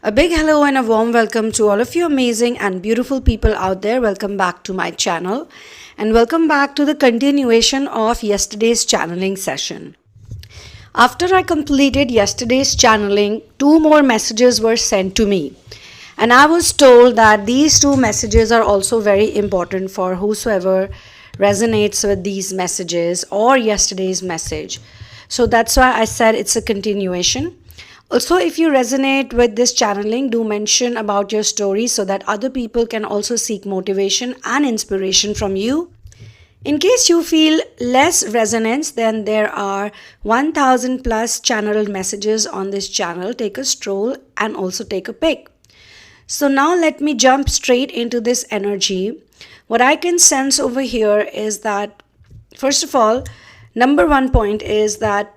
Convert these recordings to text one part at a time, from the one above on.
A big hello and a warm welcome to all of you amazing and beautiful people out there. Welcome back to my channel and welcome back to the continuation of yesterday's channeling session. After I completed yesterday's channeling, 2 more messages were sent to me. And I was told that these 2 messages are also very important for whosoever resonates with these messages or yesterday's message. So that's why I said it's a continuation. Also, if you resonate with this channeling, do mention about your story so that other people can also seek motivation and inspiration from you. In case you feel less resonance, then there are 1000 plus channeled messages on this channel. Take a stroll and also take a pic. So now let me jump straight into this energy. What I can sense over here is that, first of all, number 1 point is that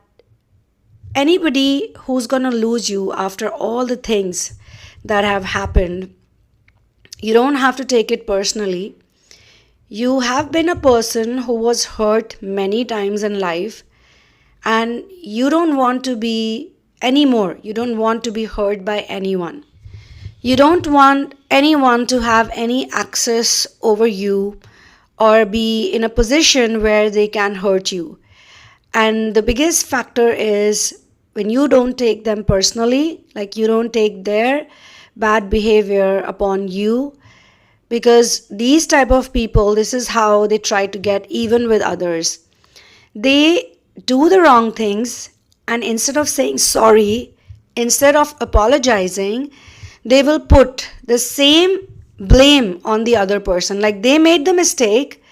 anybody who's going to lose you after all the things that have happened, you don't have to take it personally. You have been a person who was hurt many times in life and you don't want to be anymore. You don't want to be hurt by anyone. You don't want anyone to have any access over you or be in a position where they can hurt you. And the biggest factor is when you don't take them personally, like you don't take their bad behavior upon you, because these type of people, this is how they try to get even with others. They do the wrong things and instead of saying sorry, instead of apologizing, they will put the same blame on the other person. Like they made the mistake,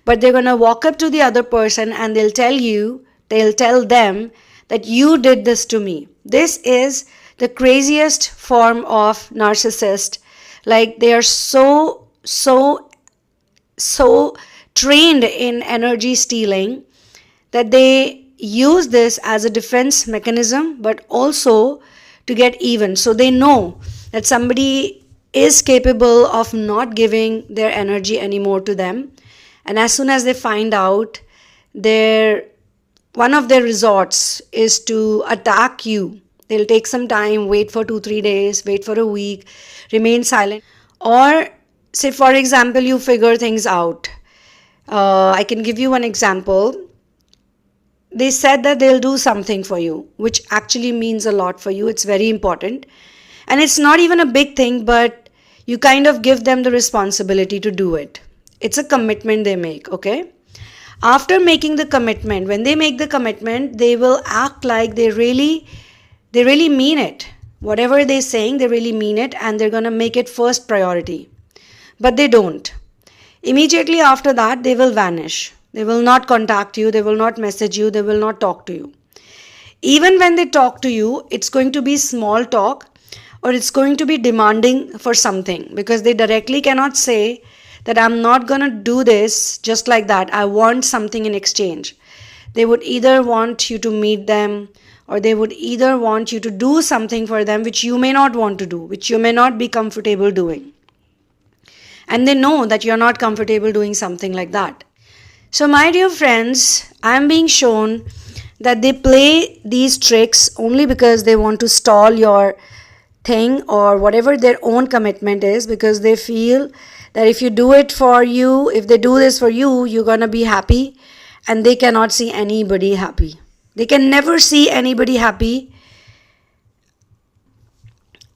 but they're going to walk up to the other person and they'll tell them that you did this to me. This is the craziest form of narcissist. Like they are so trained in energy stealing that they use this as a defense mechanism, but also to get even. So they know that somebody is capable of not giving their energy anymore to them. And as soon as they find out, one of their resorts is to attack you. They'll take some time, wait for 2-3 days, wait for a week, remain silent. Or say, for example, you figure things out. I can give you one example. They said that they'll do something for you, which actually means a lot for you. It's very important. And it's not even a big thing, but you kind of give them the responsibility to do it. It's a commitment they make, okay? After making the commitment, when they make the commitment, they will act like they really mean it. Whatever they're saying, they really mean it and they're going to make it first priority. But they don't. Immediately after that, they will vanish. They will not contact you. They will not message you. They will not talk to you. Even when they talk to you, it's going to be small talk or it's going to be demanding for something, because they directly cannot say that I'm not going to do this just like that. I want something in exchange. They would either want you to meet them or they would either want you to do something for them which you may not want to do, which you may not be comfortable doing. And they know that you're not comfortable doing something like that. So my dear friends, I'm being shown that they play these tricks only because they want to stall your thing or whatever their own commitment is, because they feel that if you do it for you, if they do this for you, you're going to be happy, and they cannot see anybody happy. They can never see anybody happy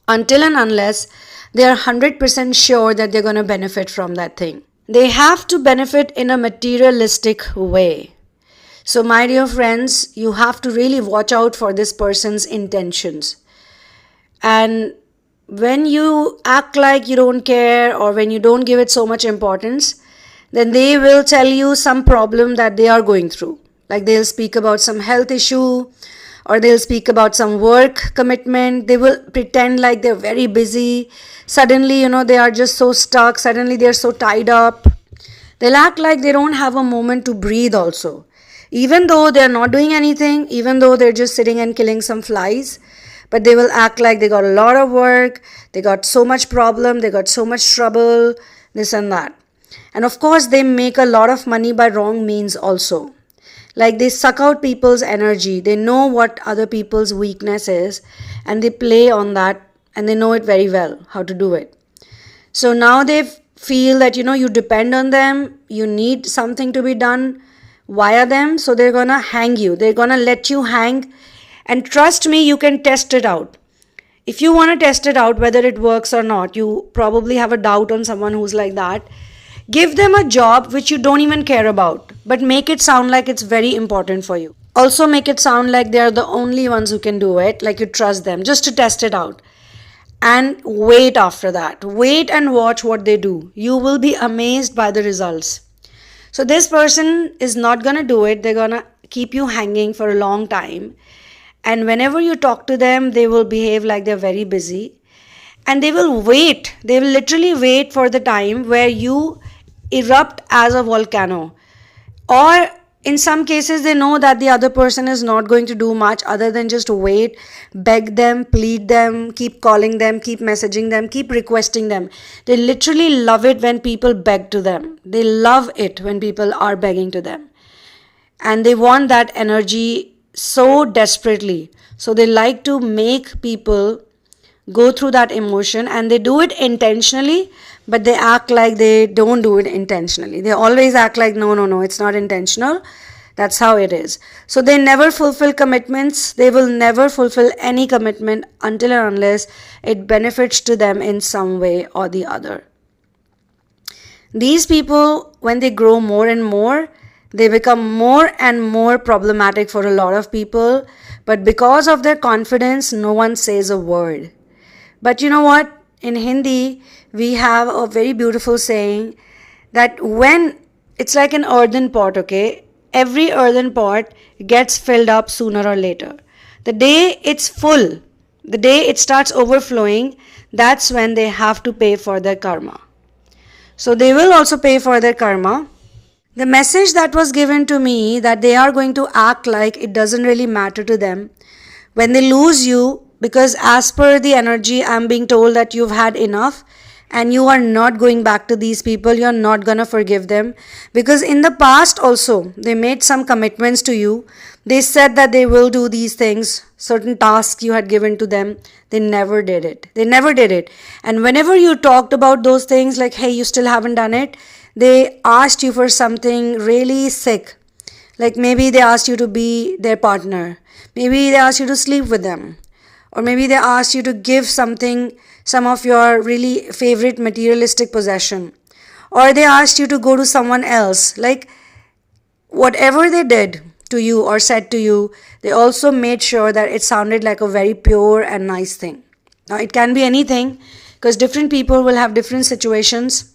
until and unless they are 100% sure that they're going to benefit from that thing. They have to benefit in a materialistic way. So my dear friends, you have to really watch out for this person's intentions. And when you act like you don't care or when you don't give it so much importance, then they will tell you some problem that they are going through. Like they'll speak about some health issue or they'll speak about some work commitment. They will pretend like they're very busy. Suddenly, they are just so stuck. Suddenly, they're so tied up. They'll act like they don't have a moment to breathe also. Even though they're not doing anything, even though they're just sitting and killing some flies, but they will act like they got a lot of work, they got so much problem, they got so much trouble, this and that. And of course, they make a lot of money by wrong means also. Like they suck out people's energy. They know what other people's weakness is and they play on that and they know it very well how to do it. So now they feel that, you depend on them, you need something to be done via them, so they're gonna hang you, they're gonna let you hang. And trust me, you can test it out. If you want to test it out whether it works or not, you probably have a doubt on someone who's like that, give them a job which you don't even care about, but make it sound like it's very important for you. Also make it sound like they're the only ones who can do it, like you trust them, just to test it out. And wait after that. Wait and watch what they do. You will be amazed by the results. So this person is not going to do it. They're going to keep you hanging for a long time. And whenever you talk to them, they will behave like they're very busy. And they will wait. They will literally wait for the time where you erupt as a volcano. Or in some cases, they know that the other person is not going to do much other than just wait, beg them, plead them, keep calling them, keep messaging them, keep requesting them. They literally love it when people beg to them. They love it when people are begging to them. And they want that energy so desperately. So they like to make people go through that emotion, and they do it intentionally, but they act like they don't do it intentionally. They always act like, no, it's not intentional. That's how it is. So they never fulfill commitments. They will never fulfill any commitment until and unless it benefits to them in some way or the other. These people, when they grow more and more, they become more and more problematic for a lot of people. But because of their confidence, no one says a word. But you know what? In Hindi, we have a very beautiful saying that when it's like an earthen pot, okay? Every earthen pot gets filled up sooner or later. The day it's full, the day it starts overflowing, that's when they have to pay for their karma. So they will also pay for their karma. The message that was given to me that they are going to act like it doesn't really matter to them when they lose you, because as per the energy, I'm being told that you've had enough and you are not going back to these people. You're not going to forgive them, because in the past also they made some commitments to you. They said that they will do these things, certain tasks you had given to them. They never did it. And whenever you talked about those things, like, hey, you still haven't done it, they asked you for something really sick. Like maybe they asked you to be their partner. Maybe they asked you to sleep with them. Or maybe they asked you to give some of your really favorite materialistic possession. Or they asked you to go to someone else. Like whatever they did to you or said to you, they also made sure that it sounded like a very pure and nice thing. Now it can be anything, because different people will have different situations.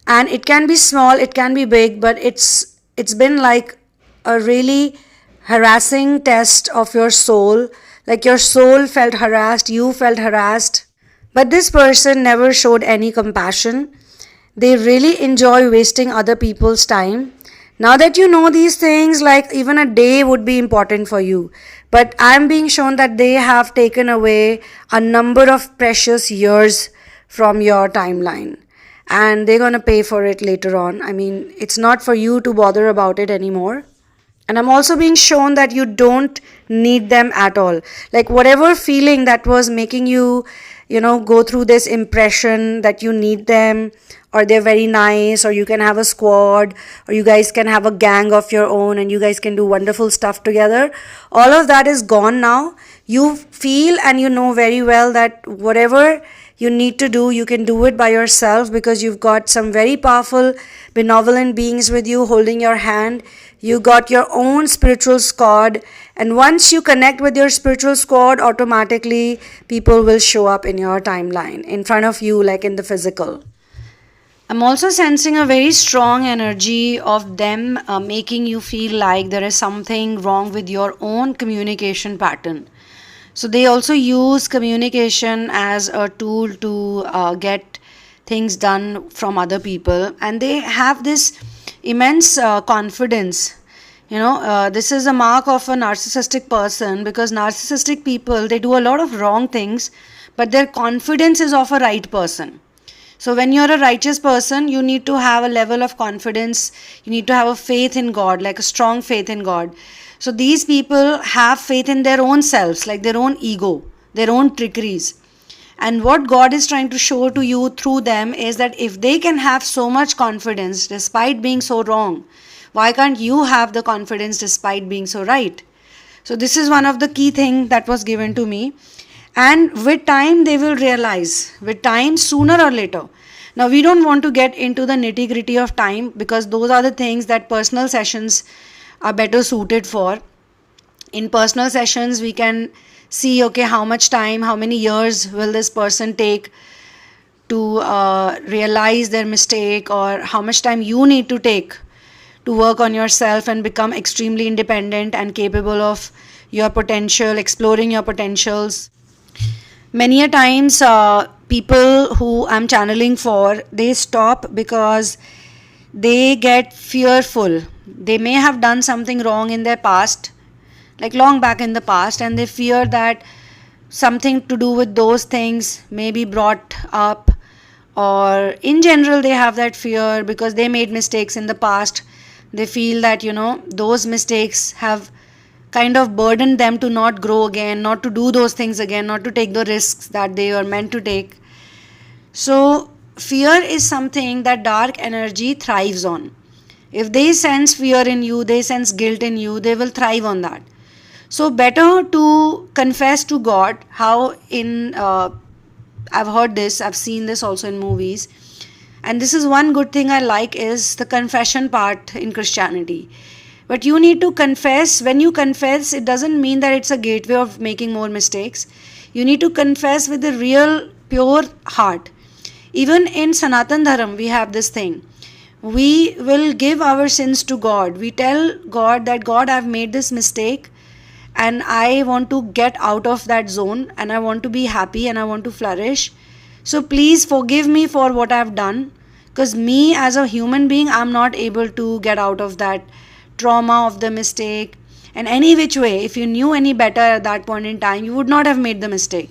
And it can be small, it can be big, but it's been like a really harassing test of your soul. Like your soul felt harassed, you felt harassed. But this person never showed any compassion. They really enjoy wasting other people's time. Now that you know these things, like even a day would be important for you. But I'm being shown that they have taken away a number of precious years from your timeline. And they're going to pay for it later on. I mean, it's not for you to bother about it anymore. And I'm also being shown that you don't need them at all. Like whatever feeling that was making you, go through this impression that you need them, or they're very nice, or you can have a squad, or you guys can have a gang of your own and you guys can do wonderful stuff together. All of that is gone now. You feel and you know very well that whatever you need to do, you can do it by yourself, because you've got some very powerful, benevolent beings with you holding your hand. You got your own spiritual squad, and once you connect with your spiritual squad, automatically people will show up in your timeline, in front of you, like in the physical. I'm also sensing a very strong energy of them making you feel like there is something wrong with your own communication pattern. So they also use communication as a tool to get things done from other people, and they have this immense confidence. This is a mark of a narcissistic person, because narcissistic people, they do a lot of wrong things, but their confidence is of a right person. So when you're a righteous person, you need to have a level of confidence. You need to have a faith in God, like a strong faith in God. So these people have faith in their own selves, like their own ego, their own trickeries. And what God is trying to show to you through them is that if they can have so much confidence despite being so wrong, why can't you have the confidence despite being so right? So this is one of the key things that was given to me. And with time they will realize, with time, sooner or later. Now we don't want to get into the nitty gritty of time, because those are the things that personal sessions are better suited for. In personal sessions we can see, okay, how much time, how many years will this person take to realize their mistake, or how much time you need to take to work on yourself and become extremely independent and capable of your potential, exploring your potentials. Many a times people who I'm channeling for, they stop because they get fearful. They may have done something wrong in their past, like long back in the past, and they fear that something to do with those things may be brought up, or in general they have that fear because they made mistakes in the past. They feel that, those mistakes have kind of burdened them to not grow again, not to do those things again, not to take the risks that they were meant to take. So fear is something that dark energy thrives on. If they sense fear in you, they sense guilt in you, they will thrive on that. So better to confess to God. How I've heard this, I've seen this also in movies. And this is one good thing I like, is the confession part in Christianity. But you need to confess. When you confess, it doesn't mean that it's a gateway of making more mistakes. You need to confess with a real pure heart. Even in Sanatan Dharam, we have this thing. We will give our sins to God. We tell God that, God, I've made this mistake and I want to get out of that zone, and I want to be happy and I want to flourish. So please forgive me for what I've done, because me as a human being, I'm not able to get out of that trauma of the mistake. And any which way, if you knew any better at that point in time, you would not have made the mistake.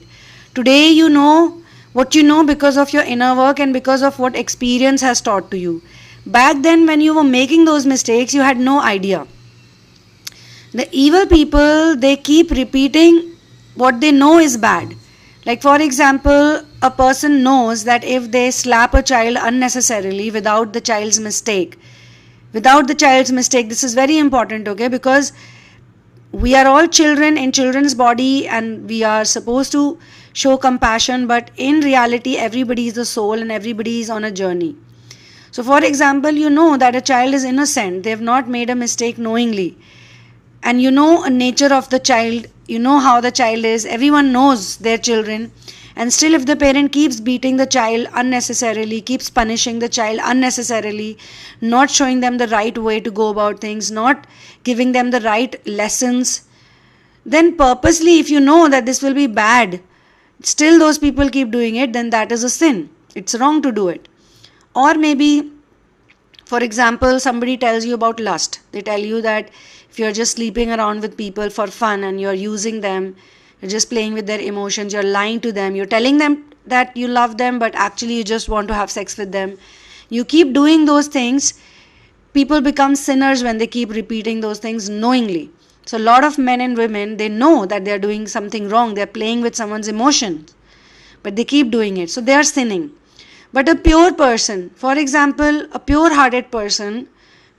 Today you know what you know because of your inner work and because of what experience has taught to you. Back then when you were making those mistakes, you had no idea. The evil people, they keep repeating what they know is bad. Like for example, a person knows that if they slap a child unnecessarily without the child's mistake, this is very important, okay, because we are all children in children's body and we are supposed to show compassion, but in reality everybody is a soul and everybody is on a journey. So for example, you know that a child is innocent, they have not made a mistake knowingly, and you know a nature of the child, you know how the child is, everyone knows their children, and still if the parent keeps beating the child unnecessarily, keeps punishing the child unnecessarily, not showing them the right way to go about things, not giving them the right lessons, then purposely, if you know that this will be bad, still those people keep doing it, then that is a sin. It's wrong to do it. Or maybe, for example, somebody tells you about lust. They tell you that if you're just sleeping around with people for fun and you're using them, you're just playing with their emotions, you're lying to them, you're telling them that you love them, but actually you just want to have sex with them. You keep doing those things. People become sinners when they keep repeating those things knowingly. So a lot of men and women, they know that they're doing something wrong. They're playing with someone's emotions, but they keep doing it. So they are sinning. But a pure person, for example, a pure-hearted person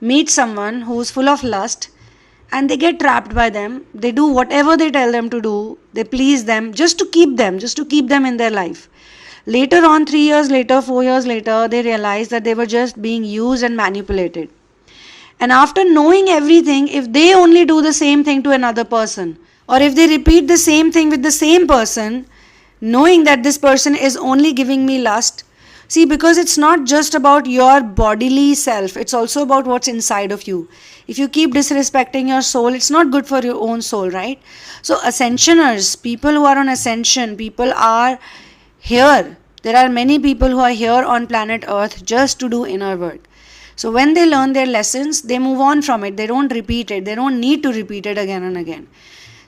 meets someone who's full of lust and they get trapped by them. They do whatever they tell them to do. They please them just to keep them in their life. Later on, 3 years later, 4 years later, they realize that they were just being used and manipulated. And after knowing everything, if they only do the same thing to another person, or if they repeat the same thing with the same person, knowing that this person is only giving me lust, see, because it's not just about your bodily self, it's also about what's inside of you. If you keep disrespecting your soul, it's not good for your own soul, right? So ascensioners, people who are on ascension, people are here. There are many people who are here on planet Earth just to do inner work. So when they learn their lessons, they move on from it. They don't repeat it. They don't need to repeat it again and again.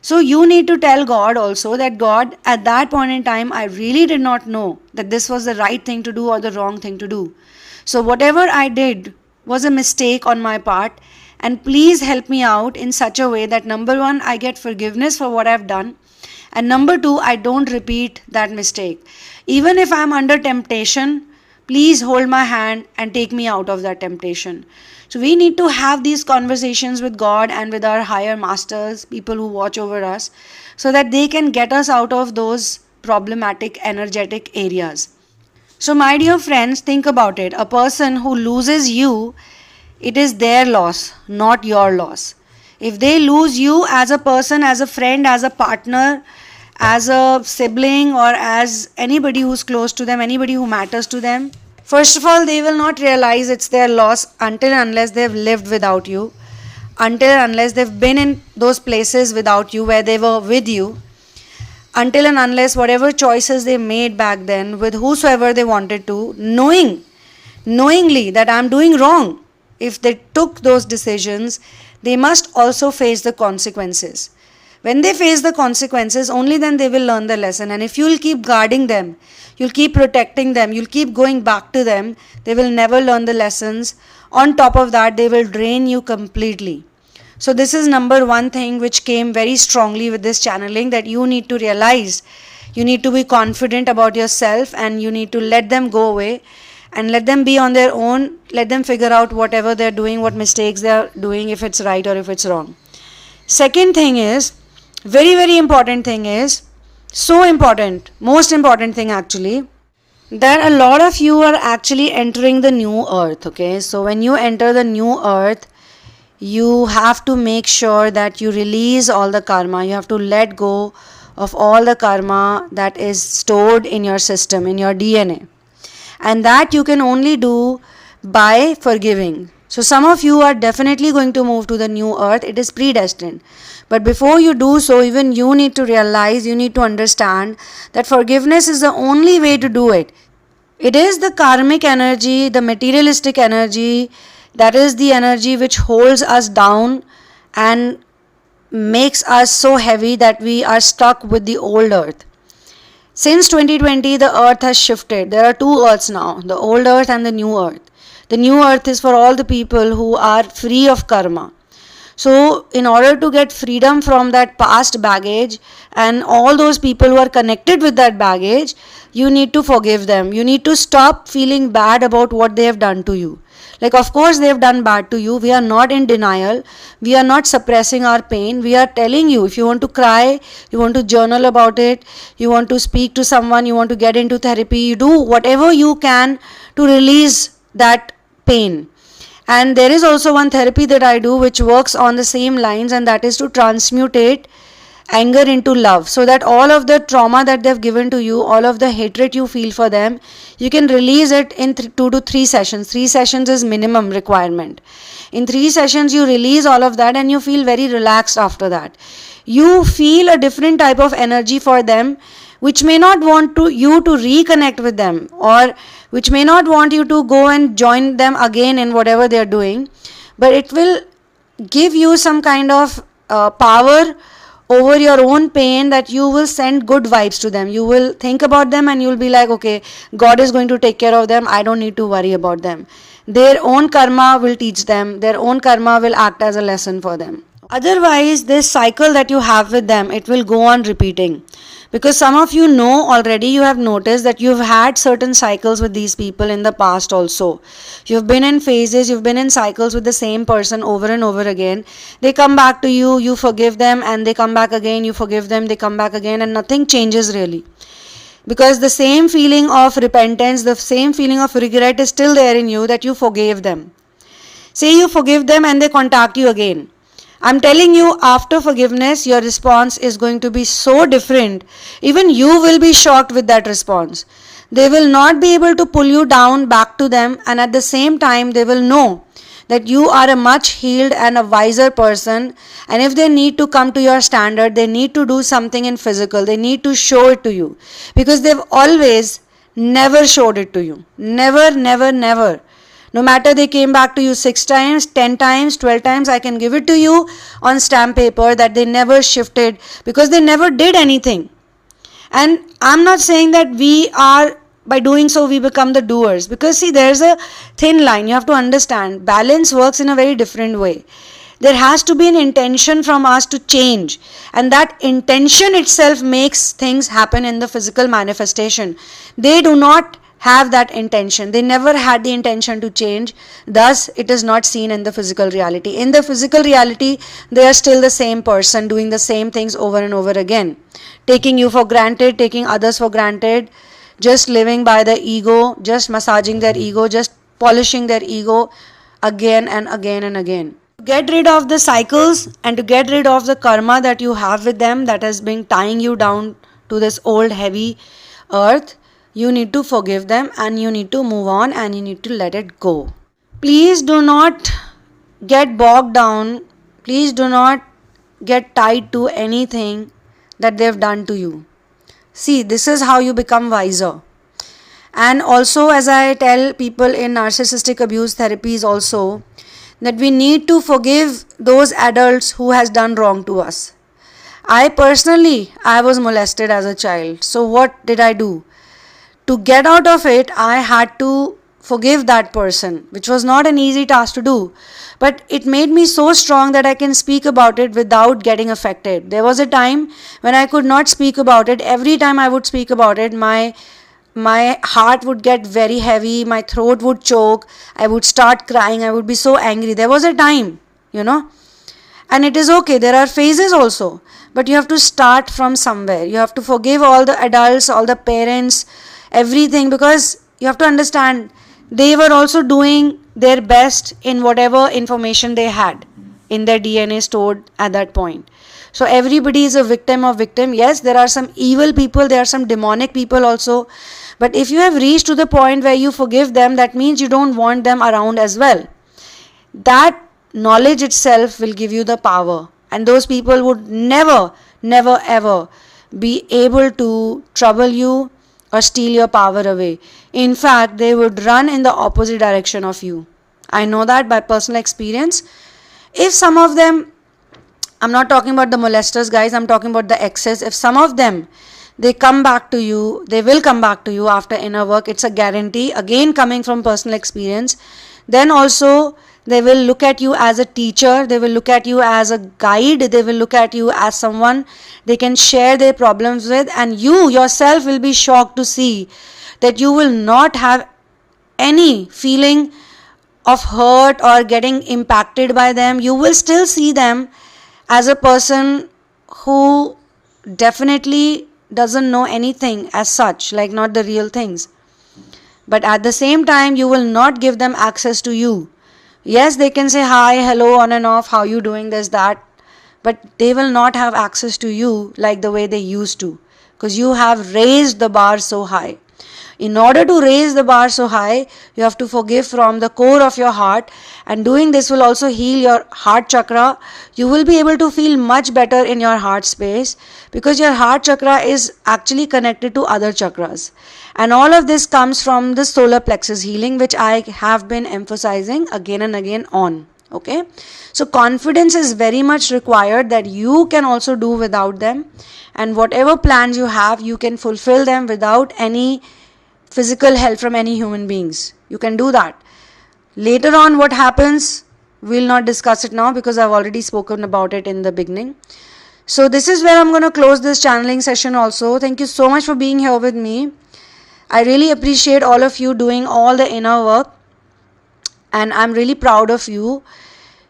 So you need to tell God also that, God, at that point in time, I really did not know that this was the right thing to do or the wrong thing to do. So whatever I did was a mistake on my part, and please help me out in such a way that, number one, I get forgiveness for what I've done, And number 2, I don't repeat that mistake. Even if I'm under temptation, please hold my hand and take me out of that temptation. So we need to have these conversations with God and with our higher masters, people who watch over us, so that they can get us out of those problematic energetic areas. So my dear friends, think about it. A person who loses you, it is their loss, not your loss. If they lose you as a person, as a friend, as a partner, as a sibling, or as anybody who's close to them, anybody who matters to them, first of all, they will not realize it's their loss until and unless they've lived without you, until and unless they've been in those places without you where they were with you, until and unless whatever choices they made back then with whosoever they wanted to, knowingly that I'm doing wrong. If they took those decisions, they must also face the consequences. When they face the consequences, only then they will learn the lesson. And if you'll keep guarding them, you'll keep protecting them, you'll keep going back to them, they will never learn the lessons. On top of that, they will drain you completely. So this is number 1 thing which came very strongly with this channeling, that you need to realize, you need to be confident about yourself, and you need to let them go away and let them be on their own. Let them figure out whatever they're doing, what mistakes they're doing, if it's right or if it's wrong. Second thing is, very, very important thing is, so important, most important thing actually, that a lot of you are actually entering the new earth, okay? So when you enter the new earth, you have to make sure that you release all the karma. You have to let go of all the karma that is stored in your system, in your DNA. And that you can only do by forgiving. So some of you are definitely going to move to the new earth. It is predestined. But before you do so, even you need to realize, you need to understand that forgiveness is the only way to do it. It is the karmic energy, the materialistic energy, that is the energy which holds us down and makes us so heavy that we are stuck with the old earth. Since 2020, the earth has shifted. There are 2 earths now, the old earth and the new earth. The new earth is for all the people who are free of karma. So in order to get freedom from that past baggage and all those people who are connected with that baggage, you need to forgive them. You need to stop feeling bad about what they have done to you. Like, of course they have done bad to you. We are not in denial. We are not suppressing our pain. We are telling you, if you want to cry, you want to journal about it, you want to speak to someone, you want to get into therapy, you do whatever you can to release that pain. And there is also one therapy that I do which works on the same lines, and that is to transmutate anger into love, so that all of the trauma that they've given to you, all of the hatred you feel for them, you can release it in 2 to 3 sessions. 3 sessions is minimum requirement. In 3 sessions you release all of that and you feel very relaxed after that. You feel a different type of energy for them, which may not want you to reconnect with them, or which may not want you to go and join them again in whatever they are doing, but it will give you some kind of power over your own pain, that you will send good vibes to them. You will think about them and you will be like, okay, God is going to take care of them. I don't need to worry about them. Their own karma will teach them. Their own karma will act as a lesson for them. Otherwise, this cycle that you have with them, it will go on repeating. Because some of you know already, you have noticed that you've had certain cycles with these people in the past also. You've been in phases, you've been in cycles with the same person over and over again. They come back to you, you forgive them, and they come back again, you forgive them, they come back again, and nothing changes really. Because the same feeling of repentance, the same feeling of regret is still there in you, that you forgave them. Say you forgive them and they contact you again. I'm telling you, after forgiveness, your response is going to be so different. Even you will be shocked with that response. They will not be able to pull you down back to them, and at the same time, they will know that you are a much healed and a wiser person, and if they need to come to your standard, they need to do something in physical. They need to show it to you, because they've always never showed it to you. Never, never, never. No matter they came back to you 6 times, 10 times, 12 times, I can give it to you on stamp paper that they never shifted, because they never did anything. And I'm not saying that by doing so, we become the doers. Because see, there's a thin line. You have to understand. Balance works in a very different way. There has to be an intention from us to change, and that intention itself makes things happen in the physical manifestation. They do not have that intention. They never had the intention to change. Thus, it is not seen in the physical reality. In the physical reality, they are still the same person doing the same things over and over again. Taking you for granted, taking others for granted, just living by the ego, just massaging their ego, just polishing their ego again and again and again. To get rid of the cycles and to get rid of the karma that you have with them that has been tying you down to this old heavy earth, you need to forgive them and you need to move on and you need to let it go. Please do not get bogged down. Please do not get tied to anything that they've done to you. See, this is how you become wiser. And also, as I tell people in narcissistic abuse therapies also, that we need to forgive those adults who has done wrong to us. I was molested as a child. So what did I do? To get out of it, I had to forgive that person, which was not an easy task to do. But it made me so strong that I can speak about it without getting affected. There was a time when I could not speak about it. Every time I would speak about it, my heart would get very heavy, my throat would choke, I would start crying, I would be so angry. There was a time, and it is okay. There are phases also. But you have to start from somewhere. You have to forgive all the adults, all the parents, everything, because you have to understand they were also doing their best in whatever information they had in their DNA stored at that point. So everybody is a victim of victim. Yes, there are some evil people, there are some demonic people also. But if you have reached to the point where you forgive them, that means you don't want them around as well. That knowledge itself will give you the power. And those people would never ever be able to trouble you or steal your power away. In fact, they would run in the opposite direction of you. I know that by personal experience. If some of them, I'm not talking about the molesters, guys, I'm talking about the exes. If some of them, they come back to you, they will come back to you after inner work. It's a guarantee. Again, coming from personal experience. Then also, they will look at you as a teacher. They will look at you as a guide. They will look at you as someone they can share their problems with. And you yourself will be shocked to see that you will not have any feeling of hurt or getting impacted by them. You will still see them as a person who definitely doesn't know anything as such, like not the real things. But at the same time, you will not give them access to you. Yes, they can say hi, hello, on and off, how you doing, this, that. But they will not have access to you like the way they used to. Because you have raised the bar so high. In order to raise the bar so high, you have to forgive from the core of your heart. And doing this will also heal your heart chakra. You will be able to feel much better in your heart space. Because your heart chakra is actually connected to other chakras. And all of this comes from the solar plexus healing, which I have been emphasizing again and again on. Okay. So confidence is very much required that you can also do without them. And whatever plans you have, you can fulfill them without any physical help from any human beings. You can do that. Later on, what happens, we'll not discuss it now because I've already spoken about it in the beginning. So this is where I'm going to close this channeling session also. Thank you so much for being here with me. I really appreciate all of you doing all the inner work. And I'm really proud of you.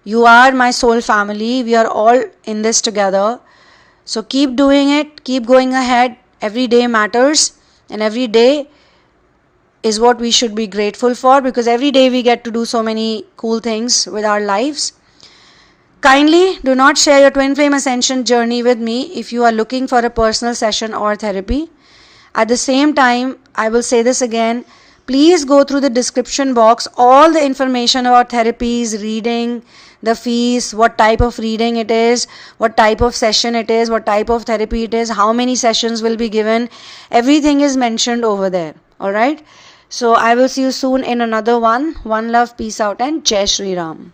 You are my soul family. We are all in this together. So keep doing it. Keep going ahead. Every day matters. And every day is what we should be grateful for, because every day we get to do so many cool things with our lives. Kindly do not share your twin flame ascension journey with me if you are looking for a personal session or therapy. At the same time, I will say this again, please go through the description box, all the information about therapies, reading, the fees, what type of reading it is, what type of session it is, what type of therapy it is, how many sessions will be given. Everything is mentioned over there. Alright? So I will see you soon in another one. One love, peace out, and Jai Shri Ram.